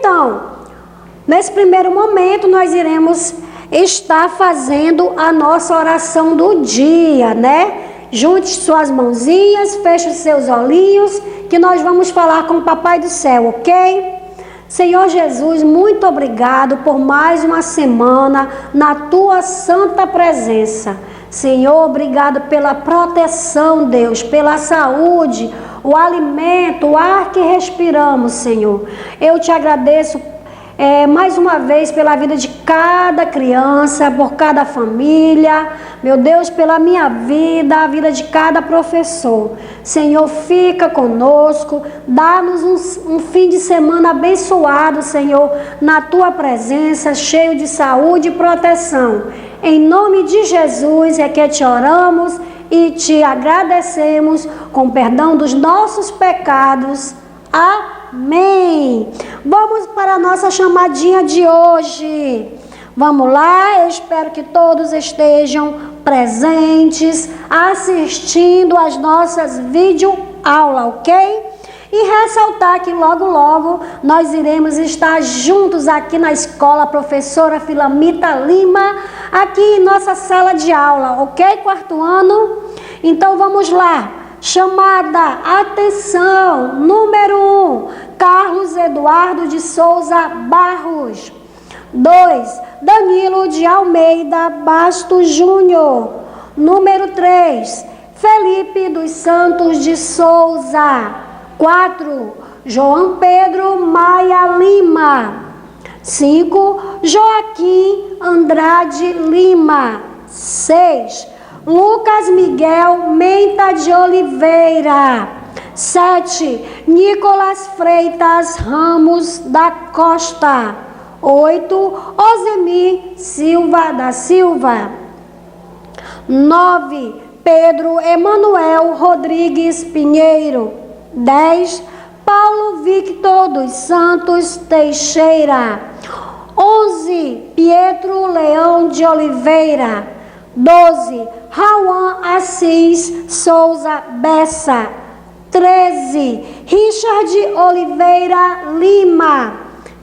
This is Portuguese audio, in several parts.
Então, nesse primeiro momento, nós iremos estar fazendo a nossa oração do dia, né? Junte suas mãozinhas, feche seus olhinhos, que nós vamos falar com o Papai do Céu, ok? Senhor Jesus, muito obrigado por mais uma semana na tua santa presença. Senhor, obrigado pela proteção, Deus, pela saúde, o alimento, o ar que respiramos, Senhor. Eu te agradeço mais uma vez pela vida de cada criança, por cada família, meu Deus, pela minha vida, a vida de cada professor. Senhor, fica conosco, dá-nos um fim de semana abençoado, Senhor, na tua presença, cheio de saúde e proteção. Em nome de Jesus é que te oramos e te agradecemos com perdão dos nossos pecados. Amém. Vamos para a nossa chamadinha de hoje. Vamos lá, eu espero que todos estejam presentes, assistindo às nossas videoaulas, ok? E ressaltar que logo nós iremos estar juntos aqui na escola Professora Filamita Lima, aqui em nossa sala de aula, ok? Quarto ano. Então vamos lá. Chamada, atenção, número 1, Carlos Eduardo de Souza Barros. 2, Danilo de Almeida Bastos Júnior. Número 3, Felipe dos Santos de Souza. 4, João Pedro Maia Lima. 5, Joaquim Andrade Lima. 6, Lucas Miguel Menta de Oliveira. 7, Nicolas Freitas Ramos da Costa. 8, Osemir Silva da Silva. 9, Pedro Emanuel Rodrigues Pinheiro. 10, Paulo Victor dos Santos Teixeira. 11, Pietro Leão de Oliveira. 12, Rauan Assis Souza Bessa. 13, Richard Oliveira Lima.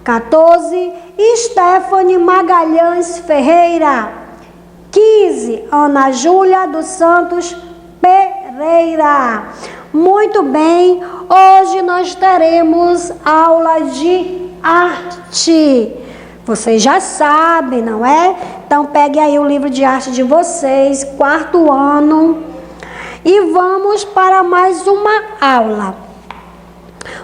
14, Stephanie Magalhães Ferreira. 15, Ana Júlia dos Santos Pereira. Muito bem, hoje nós teremos aula de arte. Vocês já sabem, não é? Então pegue aí o livro de arte de vocês, quarto ano, e vamos para mais uma aula.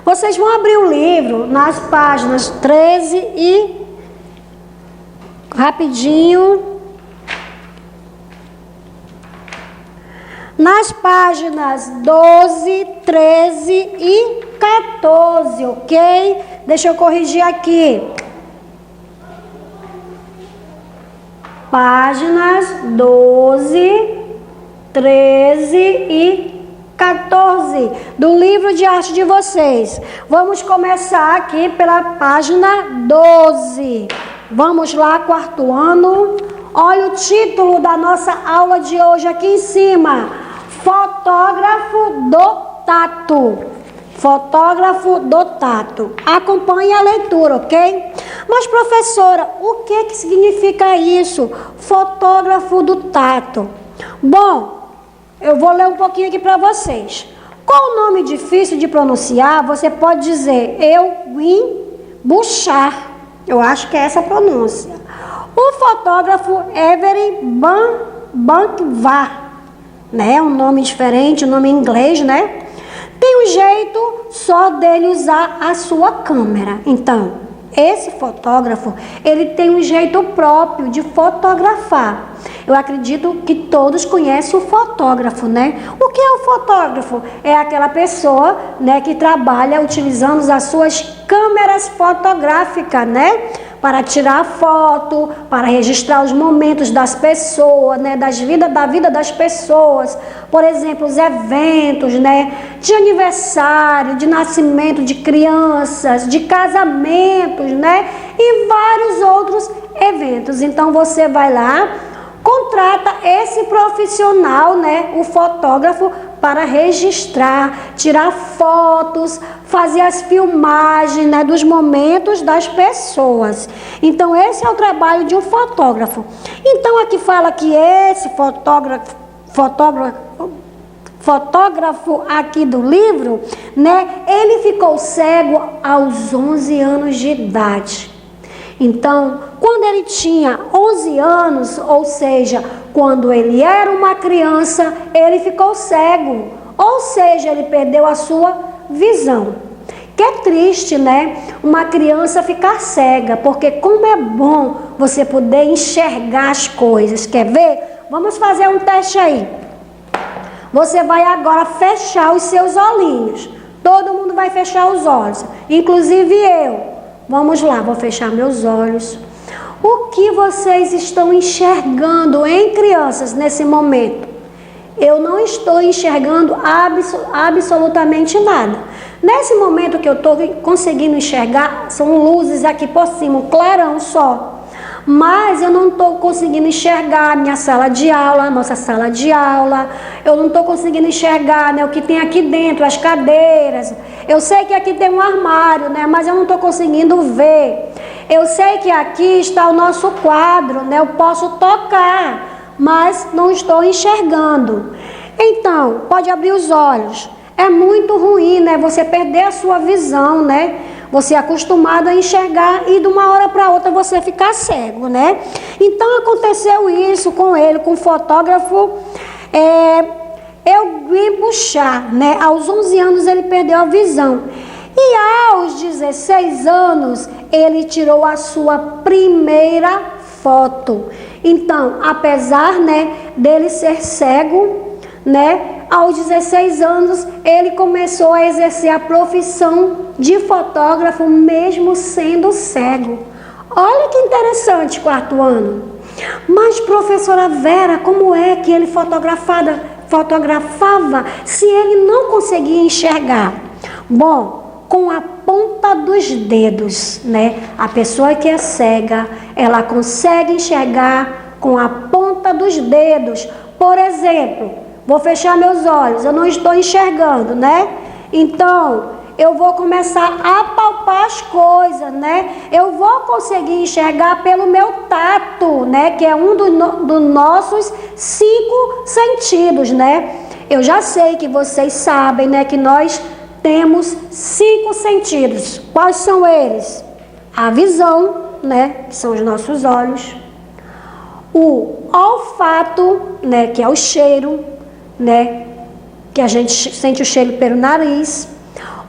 Vocês vão abrir o livro nas páginas 13 e rapidinho. Nas páginas 12, 13 e 14, ok? Deixa eu corrigir aqui. Páginas 12, 13 e 14 do livro de arte de vocês. Vamos começar aqui pela página 12. Vamos lá, quarto ano. Olha o título da nossa aula de hoje aqui em cima. Fotógrafo do tato. Fotógrafo do tato. Acompanhe a leitura, ok? Mas, professora, o que significa isso? Fotógrafo do tato. Bom, eu vou ler um pouquinho aqui para vocês. Qual o nome difícil de pronunciar? Você pode dizer Elwin Bouchard. Eu acho que é essa a pronúncia. O fotógrafo Everett Bankvar, né? Um nome diferente, um nome em inglês, né? Tem um jeito só dele usar a sua câmera. Então, esse fotógrafo, ele tem um jeito próprio de fotografar. Eu acredito que todos conhecem o fotógrafo, né? O que é o fotógrafo? É aquela pessoa, né, que trabalha utilizando as suas câmeras fotográficas, né? Para tirar foto, para registrar os momentos das pessoas, né, da vida das pessoas. Por exemplo, os eventos, né, de aniversário, de nascimento de crianças, de casamentos, né, e vários outros eventos. Então você vai lá, contrata esse profissional, né, o fotógrafo, para registrar, tirar fotos, fazer as filmagens, né, dos momentos das pessoas. Então esse é o trabalho de um fotógrafo. Então aqui fala que esse fotógrafo aqui do livro, né, ele ficou cego aos 11 anos de idade. Então, quando ele tinha 11 anos, ou seja, quando ele era uma criança, ele ficou cego, ou seja, ele perdeu a sua visão. Que é triste, né? Uma criança ficar cega, porque como é bom você poder enxergar as coisas. Quer ver? Vamos fazer um teste aí. Você vai agora fechar os seus olhinhos. Todo mundo vai fechar os olhos, inclusive eu. Vamos lá, vou fechar meus olhos. O que vocês estão enxergando, hein, crianças, nesse momento? Eu não estou enxergando absolutamente nada. Nesse momento que eu estou conseguindo enxergar, são luzes aqui por cima, um clarão só. Mas eu não estou conseguindo enxergar a minha sala de aula, a nossa sala de aula. Eu não estou conseguindo enxergar, né, o que tem aqui dentro, as cadeiras. Eu sei que aqui tem um armário, né, mas eu não estou conseguindo ver. Eu sei que aqui está o nosso quadro, né, eu posso tocar, mas não estou enxergando. Então, pode abrir os olhos. É muito ruim, né, você perder a sua visão, né? Você é acostumado a enxergar e de uma hora para outra você ficar cego, né? Então aconteceu isso com ele, com o fotógrafo Eugui Bouchard, né? Aos 11 anos ele perdeu a visão. E aos 16 anos ele tirou a sua primeira foto. Então, apesar, né, dele ser cego, né? Aos 16 anos, ele começou a exercer a profissão de fotógrafo, mesmo sendo cego. Olha que interessante, 4º ano. Mas, professora Vera, como é que ele fotografava se ele não conseguia enxergar? Bom, com a ponta dos dedos, né? A pessoa que é cega, ela consegue enxergar com a ponta dos dedos. Por exemplo, vou fechar meus olhos, eu não estou enxergando, né? Então, eu vou começar a palpar as coisas, né? Eu vou conseguir enxergar pelo meu tato, né? Que é um dos nossos 5 sentidos, né? Eu já sei que vocês sabem, né? Que nós temos 5 sentidos. Quais são eles? A visão, né? Que são os nossos olhos. O olfato, né? Que é o cheiro, né? Que a gente sente o cheiro pelo nariz.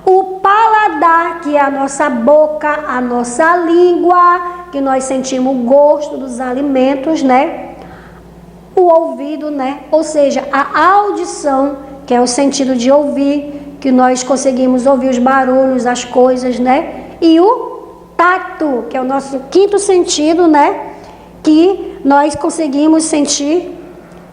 O paladar, que é a nossa boca, a nossa língua, que nós sentimos o gosto dos alimentos, né? O ouvido, né? Ou seja, a audição, que é o sentido de ouvir, que nós conseguimos ouvir os barulhos, as coisas, né? E o tato, que é o nosso 5º sentido, né? Que nós conseguimos sentir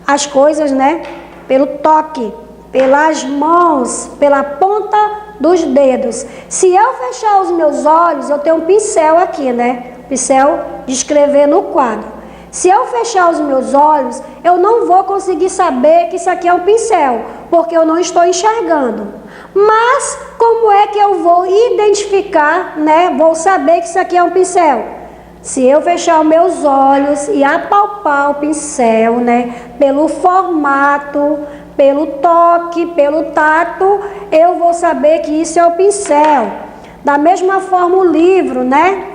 as coisas, né? Pelo toque, pelas mãos, pela ponta dos dedos. Se eu fechar os meus olhos, eu tenho um pincel aqui, né? Pincel de escrever no quadro. Se eu fechar os meus olhos, eu não vou conseguir saber que isso aqui é um pincel, porque eu não estou enxergando. Mas como é que eu vou identificar, né? Vou saber que isso aqui é um pincel? Se eu fechar os meus olhos e apalpar o pincel, né? Pelo formato, pelo toque, pelo tato, eu vou saber que isso é o pincel. Da mesma forma o livro, né?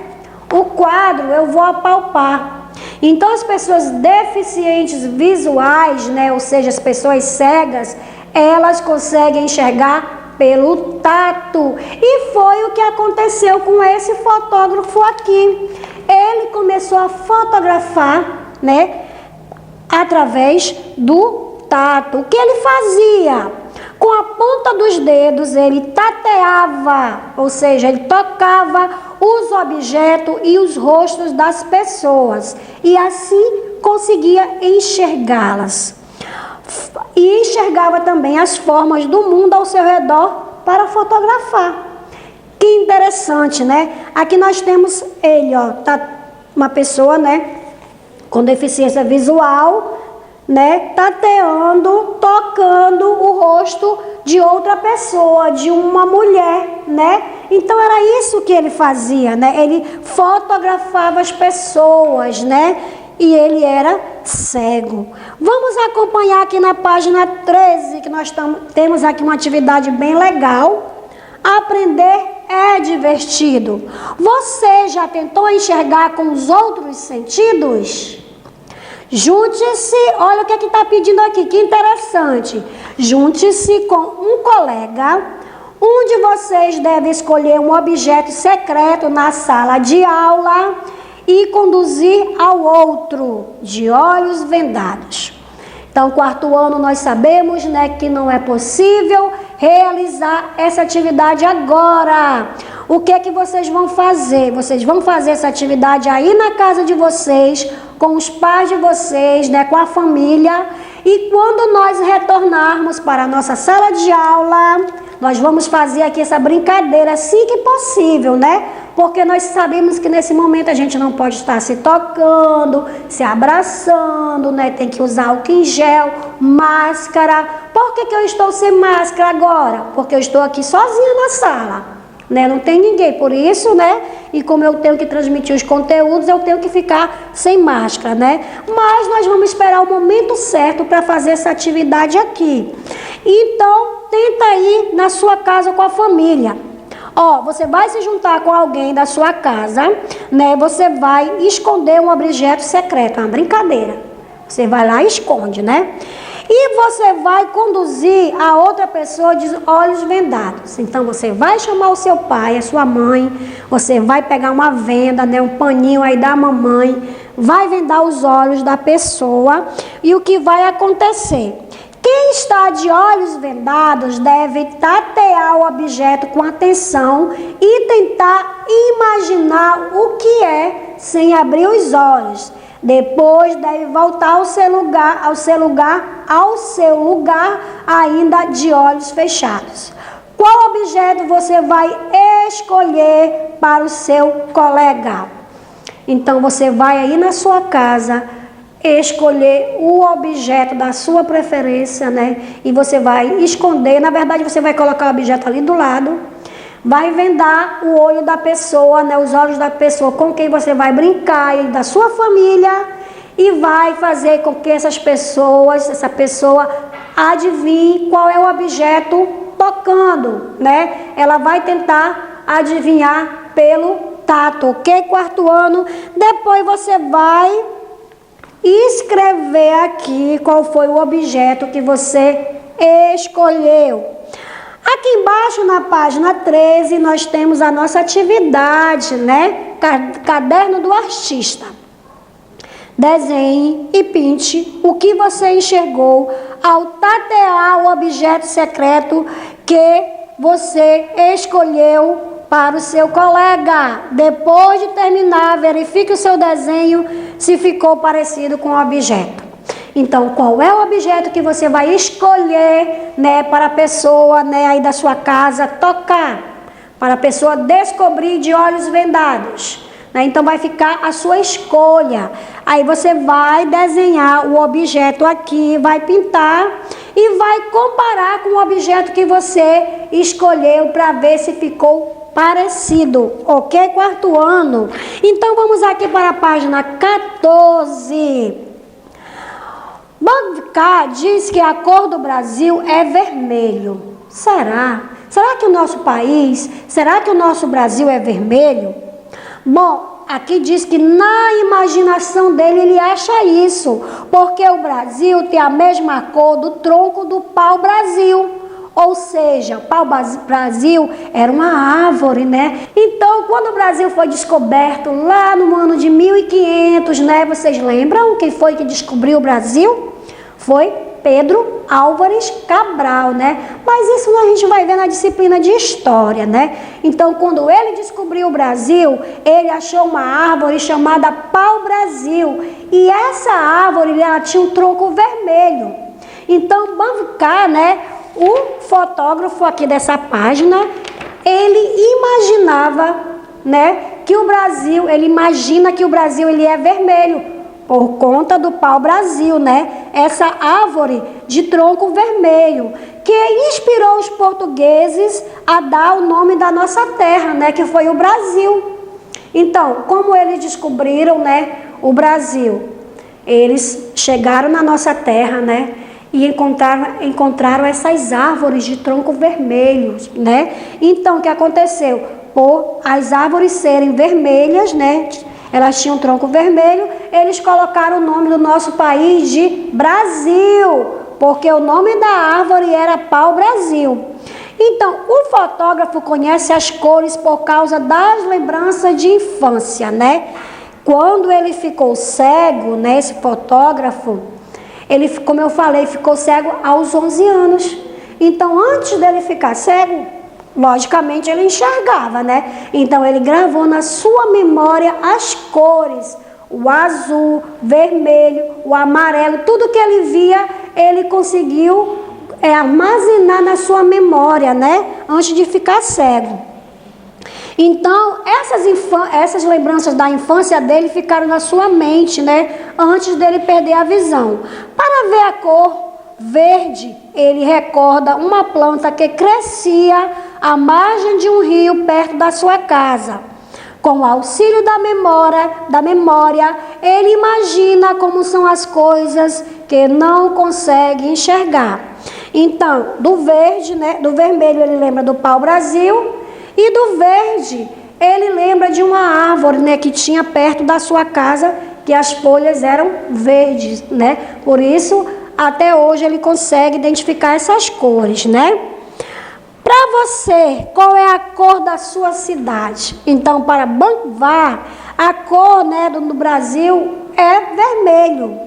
O quadro eu vou apalpar. Então as pessoas deficientes visuais, né? Ou seja, as pessoas cegas, elas conseguem enxergar pelo tato. E foi o que aconteceu com esse fotógrafo aqui. Ele começou a fotografar, né? Através do tato. O que ele fazia? Com a ponta dos dedos ele tateava, ou seja, ele tocava os objetos e os rostos das pessoas e assim conseguia enxergá-las. E enxergava também as formas do mundo ao seu redor para fotografar. Que interessante, né? Aqui nós temos ele, ó, tá uma pessoa, né, com deficiência visual, né, tateando, tocando o rosto de outra pessoa, de uma mulher, né? Então era isso que ele fazia, né? Ele fotografava as pessoas, né? E ele era cego. Vamos acompanhar aqui na página 13, que nós temos aqui uma atividade bem legal. Aprender é divertido. Você já tentou enxergar com os outros sentidos? Junte-se, olha o que está pedindo aqui, que interessante. Junte-se com um colega. Um de vocês deve escolher um objeto secreto na sala de aula e conduzir ao outro, de olhos vendados. Então, quarto ano, nós sabemos, né, que não é possível realizar essa atividade agora. O que é que vocês vão fazer? Vocês vão fazer essa atividade aí na casa de vocês, com os pais de vocês, né, com a família. E quando nós retornarmos para a nossa sala de aula, nós vamos fazer aqui essa brincadeira assim que possível, né? Porque nós sabemos que nesse momento a gente não pode estar se tocando, se abraçando, né? Tem que usar álcool em gel, máscara. Por que eu estou sem máscara agora? Porque eu estou aqui sozinha na sala, né? Não tem ninguém, por isso, né? E como eu tenho que transmitir os conteúdos, eu tenho que ficar sem máscara, né? Mas nós vamos esperar o momento certo para fazer essa atividade aqui. Então, tenta ir na sua casa com a família. Ó, você vai se juntar com alguém da sua casa, né? Você vai esconder um objeto secreto, uma brincadeira. Você vai lá e esconde, né? E você vai conduzir a outra pessoa de olhos vendados. Então, você vai chamar o seu pai, a sua mãe, você vai pegar uma venda, né? Um paninho aí da mamãe, vai vendar os olhos da pessoa e o que vai acontecer? Quem está de olhos vendados deve tatear o objeto com atenção e tentar imaginar o que é sem abrir os olhos. Depois deve voltar ao seu lugar ainda de olhos fechados. Qual objeto você vai escolher para o seu colega? Então você vai aí na sua casa escolher o objeto da sua preferência, né? E você vai esconder, na verdade você vai colocar o objeto ali do lado, vai vendar o olho da pessoa, né? Os olhos da pessoa com quem você vai brincar e da sua família e vai fazer com que essa pessoa adivinhe qual é o objeto tocando, né? Ela vai tentar adivinhar pelo tato, ok? Quarto ano, depois você vai escrever aqui qual foi o objeto que você escolheu. Aqui embaixo na página 13 nós temos a nossa atividade, né? Caderno do artista. Desenhe e pinte o que você enxergou ao tatear o objeto secreto que você escolheu para o seu colega. Depois de terminar, verifique o seu desenho se ficou parecido com o objeto. Então, qual é o objeto que você vai escolher, né, para a pessoa, né, aí da sua casa tocar, para a pessoa descobrir de olhos vendados, né? Então vai ficar a sua escolha. Aí você vai desenhar o objeto aqui, vai pintar e vai comparar com o objeto que você escolheu para ver se ficou parecido, ok? Quarto ano. Então vamos aqui para a página 14. Bancar diz que a cor do Brasil é vermelho. Será? Será que o nosso país, será que o nosso Brasil é vermelho? Bom, aqui diz que na imaginação dele ele acha isso, porque o Brasil tem a mesma cor do tronco do pau-brasil. Ou seja, o pau-brasil era uma árvore, né? Então, quando o Brasil foi descoberto lá no ano de 1500, né? Vocês lembram quem foi que descobriu o Brasil? Foi Pedro Álvares Cabral, né? Mas isso a gente vai ver na disciplina de história, né? Então, quando ele descobriu o Brasil, ele achou uma árvore chamada pau-brasil. E essa árvore, ela tinha um tronco vermelho. Então, Bancar, né? O fotógrafo aqui dessa página, ele imaginava, né, que o Brasil, ele imagina que o Brasil ele é vermelho, por conta do pau-brasil, né? Essa árvore de tronco vermelho, que inspirou os portugueses a dar o nome da nossa terra, né? Que foi o Brasil. Então, como eles descobriram, né, o Brasil? Eles chegaram na nossa terra, né? E encontraram essas árvores de tronco vermelho, né? Então, o que aconteceu? Por as árvores serem vermelhas, né? Elas tinham tronco vermelho, eles colocaram o nome do nosso país de Brasil, porque o nome da árvore era pau-brasil. Então, o fotógrafo conhece as cores por causa das lembranças de infância, né? Quando ele ficou cego, né, esse fotógrafo, ele, como eu falei, ficou cego aos 11 anos. Então, antes dele ficar cego, logicamente ele enxergava, né? Então, ele gravou na sua memória as cores, o azul, vermelho, o amarelo, tudo que ele via, ele conseguiu armazenar na sua memória, né? Antes de ficar cego. Então, essas lembranças da infância dele ficaram na sua mente, né? Antes dele perder a visão. Para ver a cor verde, ele recorda uma planta que crescia à margem de um rio perto da sua casa. Com o auxílio da memória, ele imagina como são as coisas que não consegue enxergar. Então, do verde, né? Do vermelho ele lembra do pau-brasil. E do verde, ele lembra de uma árvore, né, que tinha perto da sua casa, que as folhas eram verdes, né? Por isso, até hoje ele consegue identificar essas cores, né? Para você, qual é a cor da sua cidade? Então, para Banvá, a cor, né, do Brasil é vermelho.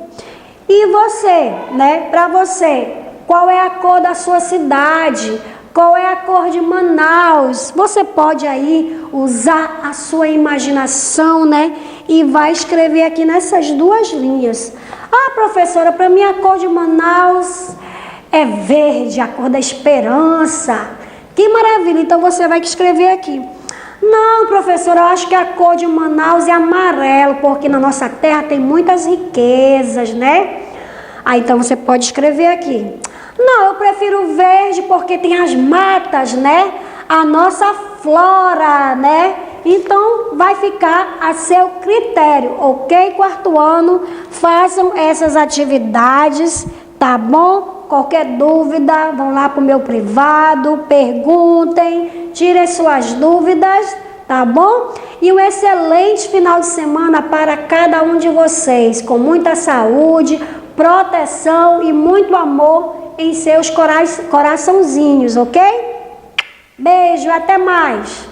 E você, né? Para você, qual é a cor da sua cidade? Qual é a cor de Manaus? Você pode aí usar a sua imaginação, né? E vai escrever aqui nessas duas linhas. Ah, professora, para mim a cor de Manaus é verde, a cor da esperança. Que maravilha! Então você vai escrever aqui. Não, professora, eu acho que a cor de Manaus é amarelo, porque na nossa terra tem muitas riquezas, né? Ah, então você pode escrever aqui. Não, eu prefiro verde porque tem as matas, né? A nossa flora, né? Então, vai ficar a seu critério, ok? Quarto ano, façam essas atividades, tá bom? Qualquer dúvida, vão lá para o meu privado, perguntem, tirem suas dúvidas, tá bom? E um excelente final de semana para cada um de vocês, com muita saúde, proteção e muito amor em seus coraçãozinhos, ok? Beijo, até mais!